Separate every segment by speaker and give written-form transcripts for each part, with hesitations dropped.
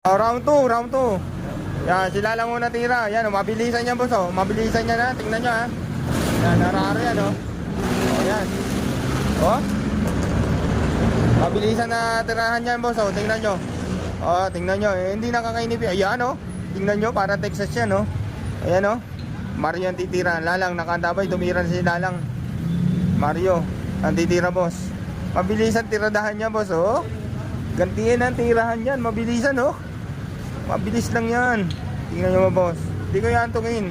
Speaker 1: Oh, round 2, round 2. Yan, sila lang muna tira. Yan, oh, mabilisan yan boss, oh. Mabilisan yan ha. Tingnan nyo ha. Yan, nararo yan, oh. Oh, yan. Oh. Mabilisan na tirahan yan boss, oh. Tingnan nyo. Oh, tingnan nyo. Eh, hindi nakakainip yan. Ayan, oh. Tingnan nyo, para Texas yan, oh. Ayan, oh. Mario ang titira. Lalang, nakaantabay. Tumira si Lalang. Mario, ang titira boss. Mabilisan tiradahan niya boss, oh. Gantihan ang tirahan yan. Mabilisan, oh. Mabilis lang yan. Tingnan nyo boss. Hindi kayo antungin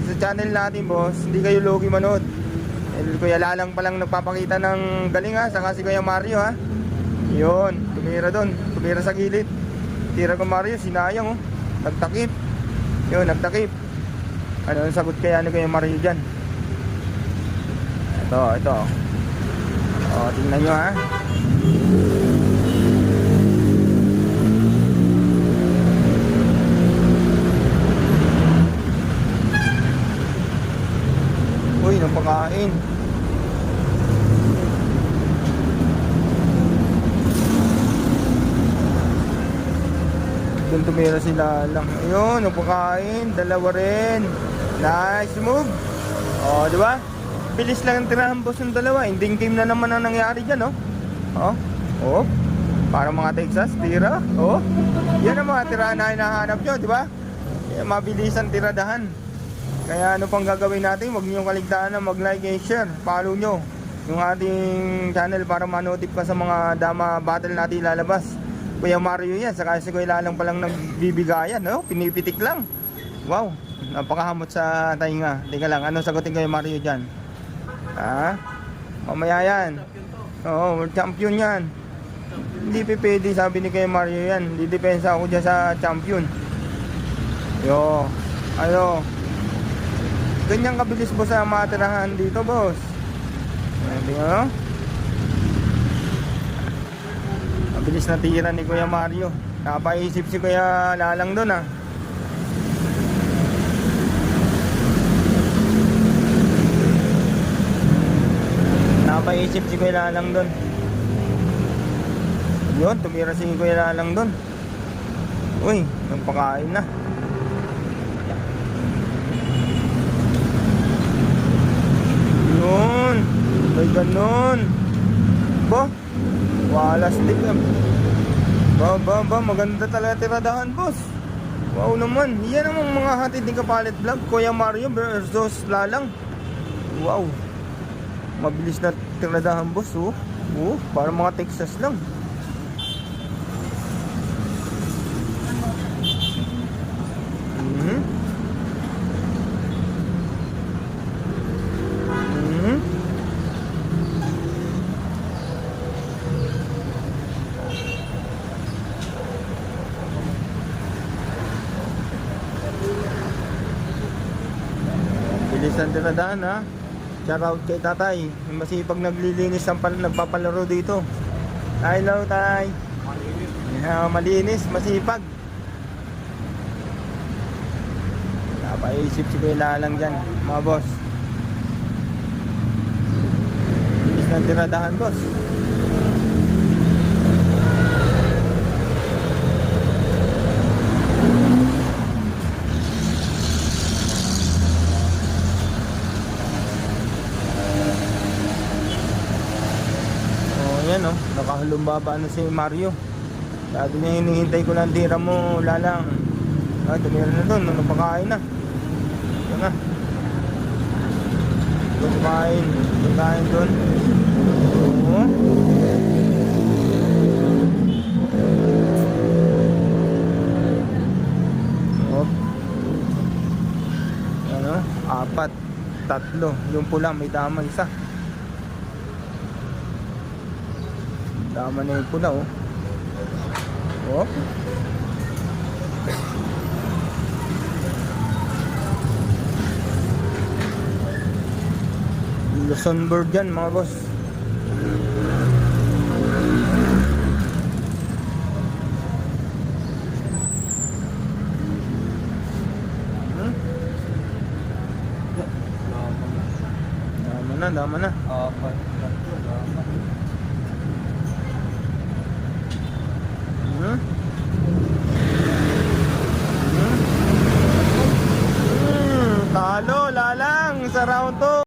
Speaker 1: sa channel natin boss. Hindi kayo logi manood. Kuya Lalang palang nagpapakita ng galing ha. Saka si Kuya Mario ha. Yun. Tumira doon. Tumira sa gilid. Tira ko Mario. Sinayang oh. Nagtakip. Yun. Nagtakip. Ano ang sagot kaya ni Kuya Mario dyan? Ito. O tingnan nyo ha. Uy, nang pagkain. Doon tumira sila lang. Ayun, nang pagkain. Dalawa rin. Nice move. O, di ba? Bilis lang ang tirahan boss ng dalawa. Ending game na naman ang nangyari dyan, oh. Oh. Parang mga Texas, tira. Oh. Yan ang mga tirahan na hinahanap nyo, di ba? Mabilis ang tiradahan. Kaya ano pang gagawin natin? Huwag niyong kaligtaan na mag-like and share. Follow nyo yung ating channel para ma-notif ka sa mga dama battle natin ilalabas. Kuya Mario yan. Saka si Kuya Lalang palang nagbibigayan. No? Pinipitik lang. Wow. Napakahamot sa tainga. Teka lang. Anong sagutin Kuya Mario dyan? Ha? Mamaya yan. Oo. World champion yan. Hindi pwede sabi ni Kuya Mario yan. Hindi depensa ako dyan sa champion. Yo. Ayo. Ganyan kabilis po sa matirahan dito boss. Hindi nga. Mabilis na tira ni Kuya Mario. Napaisip si Kuya Lalang doon ah. Napaisip si Kuya Lalang doon. Yun, tumira si Kuya Lalang doon. Uy, nagpakain na. Yun. May ganon. Ba? Wala stick. Ba. Maganda talaga tiradahan boss. Wow naman. Yan namang mga hatid ni Kapalit Vlog. Kuya Mario versus Lalang. Wow. Mabilis na tiradahan boss oh. Oh, parang mga Texas lang. Bilis ang tiradahan ha. Shout out kay tatay. Masipag naglilinis ang nagpapalaro dito. Hello tay. Malinis, masipag. Napaisip si Kuya Lalang dyan mga boss. Bilis ng tiradahan boss. Yan oh, nakahalumbaba na si Mario. Dati niya hinihintay ko lang tira mo Lalang. Ah, tumira na doon, napakain na. Ito na. Pagkain doon. Oo. Oh. Ano? 4, 3. Yung pula may dama isa. Tama na yung pula oh. Oh. Luzon bird yan mga boss. Dama na. sa round 2.